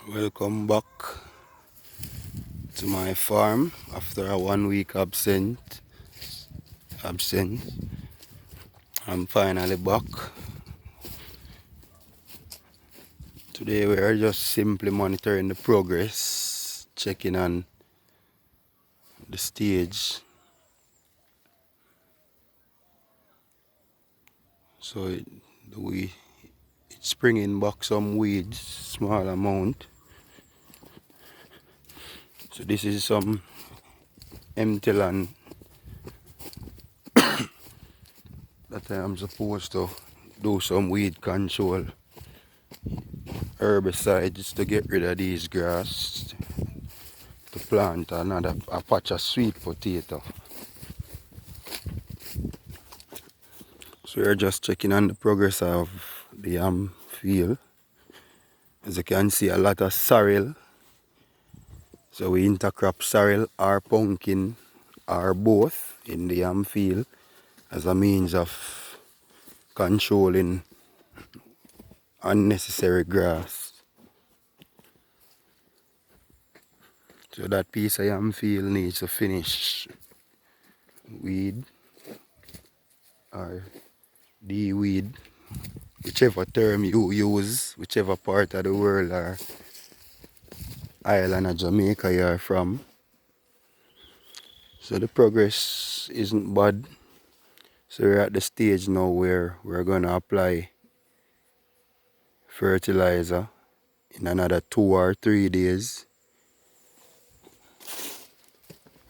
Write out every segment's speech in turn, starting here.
Welcome back to my farm after a 1 week absence. I'm finally back. Today we are just simply monitoring the progress, checking on the stage. So it's bringing back some weeds, small amount. So this is some empty land that I am supposed to do some weed control herbicides to get rid of these grass, to plant a patch of sweet potato. So we're just checking on the progress of the yam field. As you can see, a lot of sorrel. So we intercrop sorrel or pumpkin or both in the yam field as a means of controlling unnecessary grass. So that piece of yam field needs to finish weed or de-weed, whichever term you use, whichever part of the world or island of Jamaica you are from. So the progress isn't bad. So we're at the stage now where we're going to apply fertilizer in another 2 or 3 days.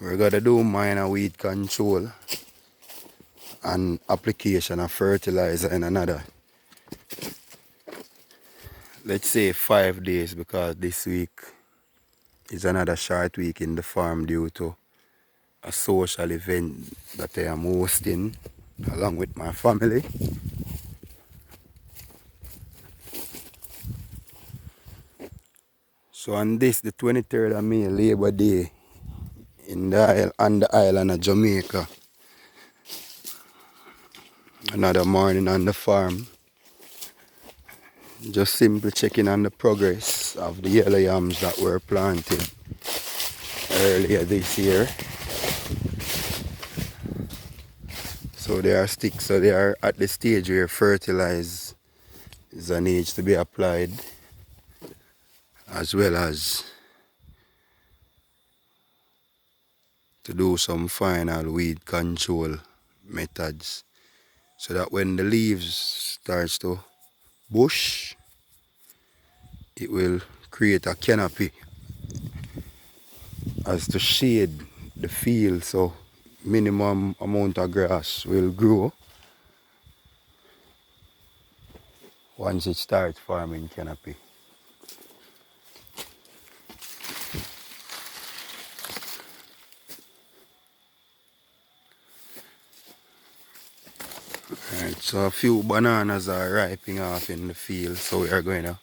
We're going to do minor weed control and application of fertilizer in another, let's say, 5 days, because this week is another short week in the farm due to a social event that I am hosting along with my family. So on this, the 23rd of May, Labor Day, on the island of Jamaica, another morning on the farm, just simply checking on the progress of the yellow yams that were planted earlier this year. So they are sticks, so they are at the stage where fertilizer needs to be applied, as well as to do some final weed control methods, so that when the leaves starts to bush, it will create a canopy as to shade the field, so minimum amount of grass will grow once it starts forming canopy. Alright, so a few bananas are ripening off in the field, so we are going to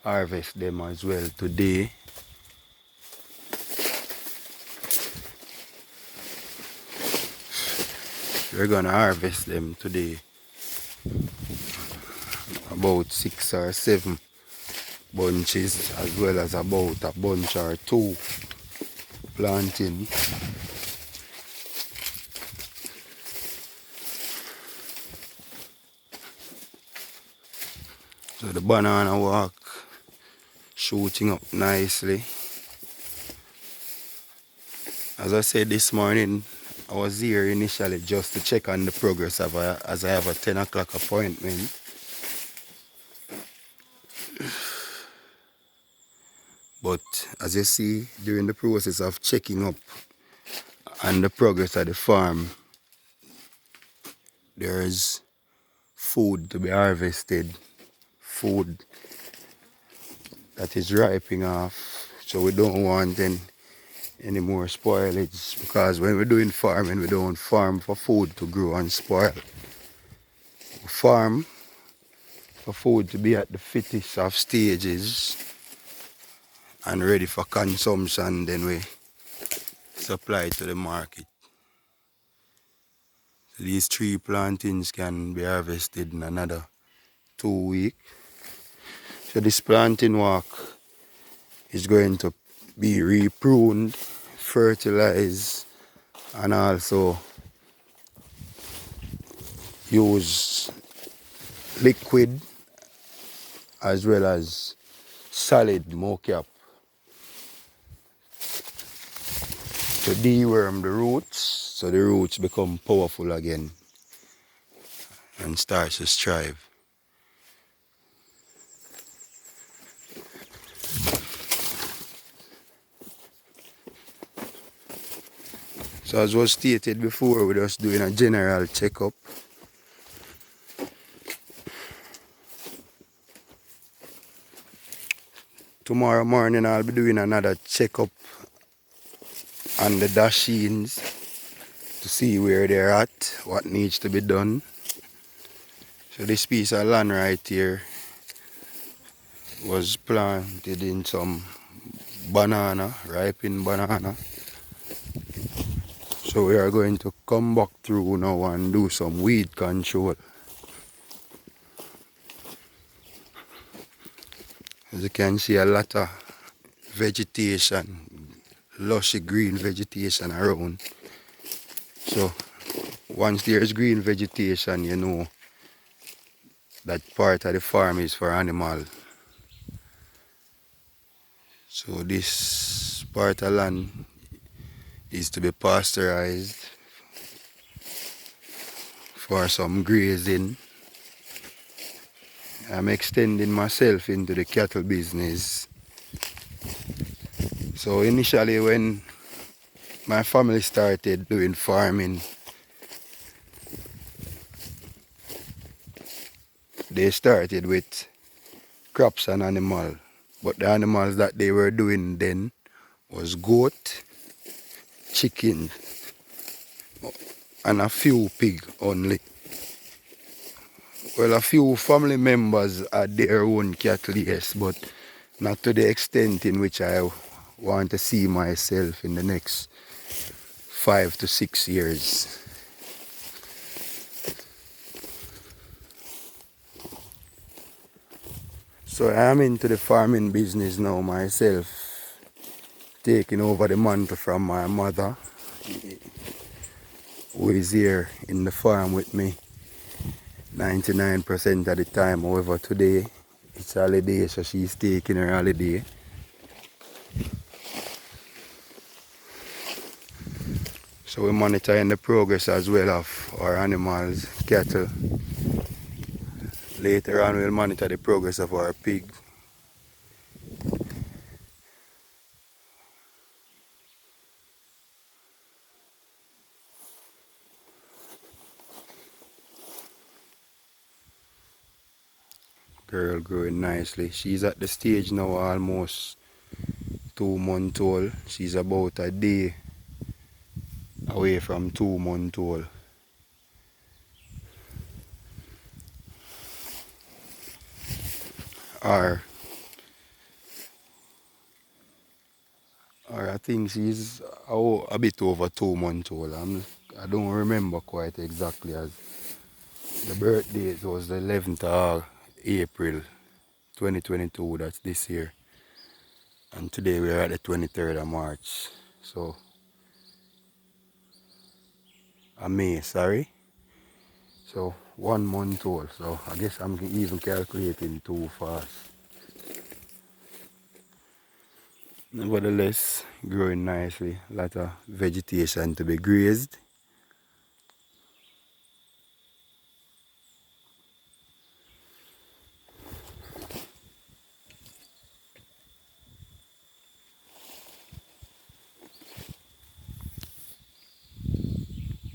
harvest them as well today. We're going to harvest them today, about 6 or 7 bunches, as well as about a bunch or 2 planting. So the banana walk shooting up nicely. As I said this morning, I was here initially just to check on the progress of as I have a 10 o'clock appointment. But as you see, during the process of checking up on the progress of the farm, there is food to be harvested, food that is ripening off. So we don't want any more spoilage, because when we're doing farming, we don't farm for food to grow and spoil. We farm for food to be at the fittest of stages and ready for consumption, then we supply it to the market. These 3 plantings can be harvested in another 2 weeks. So this planting walk is going to be repruned, fertilized, and also use liquid as well as solid mocap to deworm the roots so the roots become powerful again and starts to strive. So as was stated before, we're just doing a general checkup. Tomorrow morning I'll be doing another checkup on the dashings to see where they're at, what needs to be done. So this piece of land right here was planted in some banana, ripened banana. So we are going to come back through now and do some weed control. As you can see, a lot of vegetation, lushy green vegetation around. So once there's green vegetation, you know that part of the farm is for animal. So this part of land is to be pasteurized for some grazing. I'm extending myself into the cattle business. So initially when my family started doing farming, they started with crops and animal. But the animals that they were doing then was goat, chicken, and a few pig only. Well, a few family members had their own cattle, yes, but not to the extent in which I want to see myself in the next 5 to 6 years. So I am into the farming business now myself, taking over the mantle from my mother, who is here in the farm with me 99% of the time. However, today it's holiday, so she's taking her holiday. So we're monitoring the progress as well of our animals, cattle. Later on we'll monitor the progress of our pig. Girl growing nicely. She's at the stage now almost 2 months old. She's about a day away from 2 months old. Or I think she's a bit over 2 months old. I don't remember quite exactly, as the birth date was the 11th of April 2022, that's this year. And today we are at the 23rd of March. So, May, sorry. So 1 month old. So I guess I'm even calculating too fast. Nevertheless, growing nicely. A lot of vegetation to be grazed.